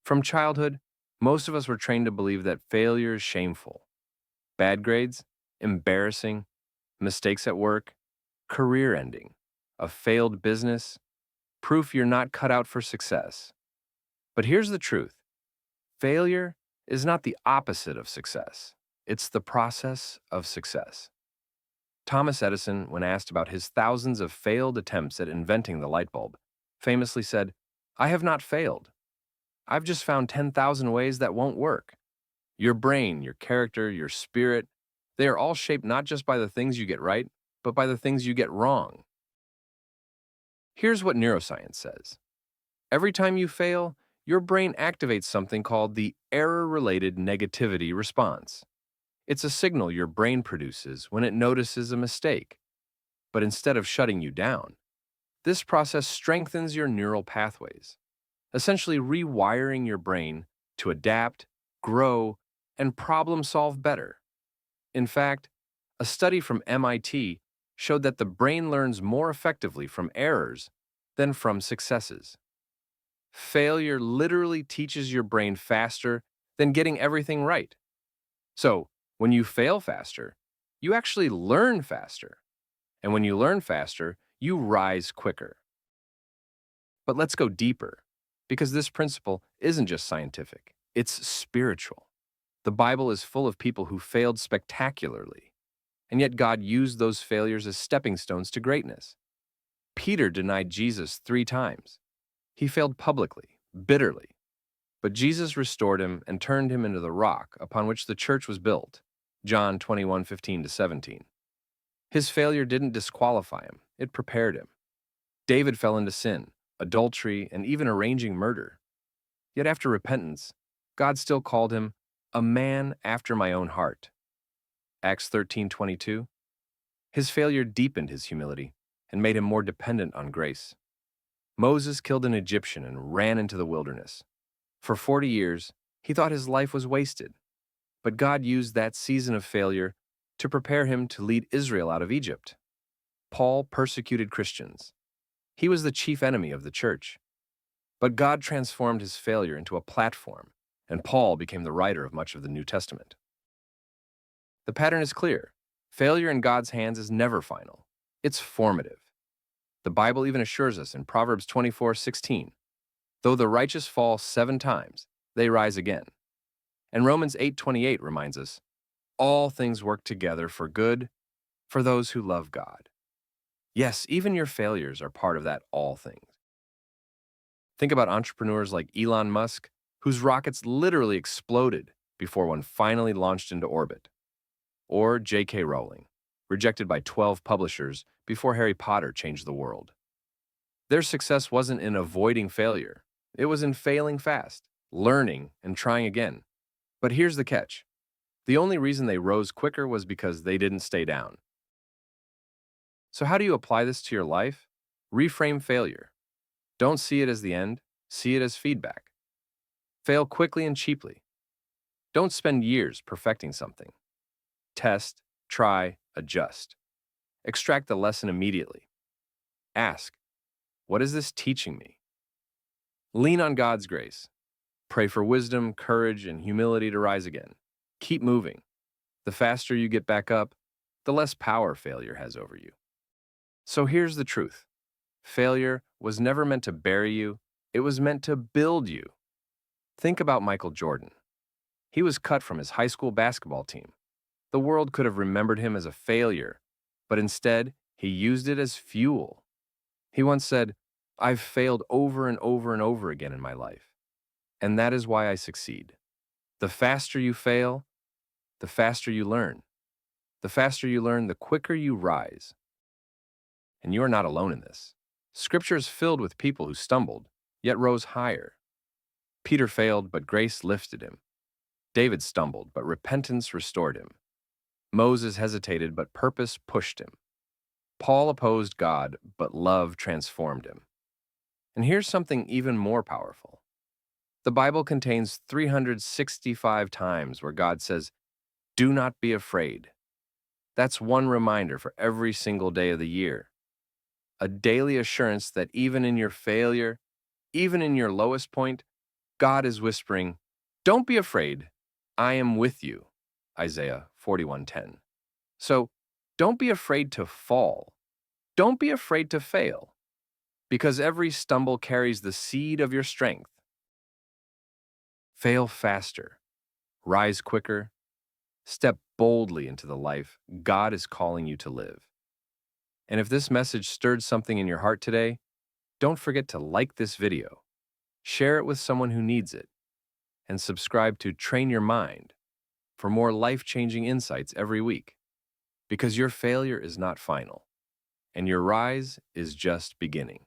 From childhood, most of us were trained to believe that failure is shameful. Bad grades, embarrassing, mistakes at work, career ending, a failed business, proof you're not cut out for success. But here's the truth: failure is not the opposite of success, it's the process of success. Thomas Edison, when asked about his thousands of failed attempts at inventing the light bulb, famously said, "I have not failed. I've just found 10,000 ways that won't work." Your brain, your character, your spirit, they are all shaped not just by the things you get right, but by the things you get wrong. Here's what neuroscience says: every time you fail, your brain activates something called the error-related negativity response. It's a signal your brain produces when it notices a mistake. But instead of shutting you down, this process strengthens your neural pathways, essentially rewiring your brain to adapt, grow, and problem solve better. In fact, a study from MIT showed that the brain learns more effectively from errors than from successes. Failure literally teaches your brain faster than getting everything right. So, when you fail faster, you actually learn faster. And when you learn faster, you rise quicker. But let's go deeper, because this principle isn't just scientific, it's spiritual. The Bible is full of people who failed spectacularly, and yet God used those failures as stepping stones to greatness. Peter denied Jesus 3 times. He failed publicly, bitterly, but Jesus restored him and turned him into the rock upon which the church was built. John 21:15-17. His failure didn't disqualify him, it prepared him. David fell into sin, adultery, and even arranging murder. Yet after repentance, God still called him a man after my own heart. Acts 13:22. His failure deepened his humility and made him more dependent on grace. Moses killed an Egyptian and ran into the wilderness. For 40 years, he thought his life was wasted. But God used that season of failure to prepare him to lead Israel out of Egypt. Paul persecuted Christians. He was the chief enemy of the church. But God transformed his failure into a platform, and Paul became the writer of much of the New Testament. The pattern is clear. Failure in God's hands is never final. It's formative. The Bible even assures us in Proverbs 24:16, though the righteous fall 7 times, they rise again. And Romans 8:28 reminds us, all things work together for good for those who love God. Yes, even your failures are part of that all things. Think about entrepreneurs like Elon Musk, whose rockets literally exploded before one finally launched into orbit. Or J.K. Rowling, rejected by 12 publishers before Harry Potter changed the world. Their success wasn't in avoiding failure. It was in failing fast, learning, and trying again. But here's the catch: the only reason they rose quicker was because they didn't stay down. So how do you apply this to your life? Reframe failure. Don't see it as the end, see it as feedback. Fail quickly and cheaply. Don't spend years perfecting something. Test, try, adjust. Extract the lesson immediately. Ask, what is this teaching me? Lean on God's grace. Pray for wisdom, courage, and humility to rise again. Keep moving. The faster you get back up, the less power failure has over you. So here's the truth: failure was never meant to bury you, it was meant to build you. Think about Michael Jordan. He was cut from his high school basketball team. The world could have remembered him as a failure, but instead, he used it as fuel. He once said, "I've failed over and over and over again in my life, and that is why I succeed." The faster you fail, the faster you learn. The faster you learn, the quicker you rise. And you are not alone in this. Scripture is filled with people who stumbled, yet rose higher. Peter failed, but grace lifted him. David stumbled, but repentance restored him. Moses hesitated, but purpose pushed him. Paul opposed God, but love transformed him. And here's something even more powerful. The Bible contains 365 times where God says, "Do not be afraid." That's one reminder for every single day of the year. A daily assurance that even in your failure, even in your lowest point, God is whispering, "Don't be afraid. I am with you." Isaiah 41:10. So, don't be afraid to fall. Don't be afraid to fail, because every stumble carries the seed of your strength. Fail faster, rise quicker, step boldly into the life God is calling you to live. And if this message stirred something in your heart today, don't forget to like this video, share it with someone who needs it, and subscribe to Train Your Mind for more life-changing insights every week. Because your failure is not final, and your rise is just beginning.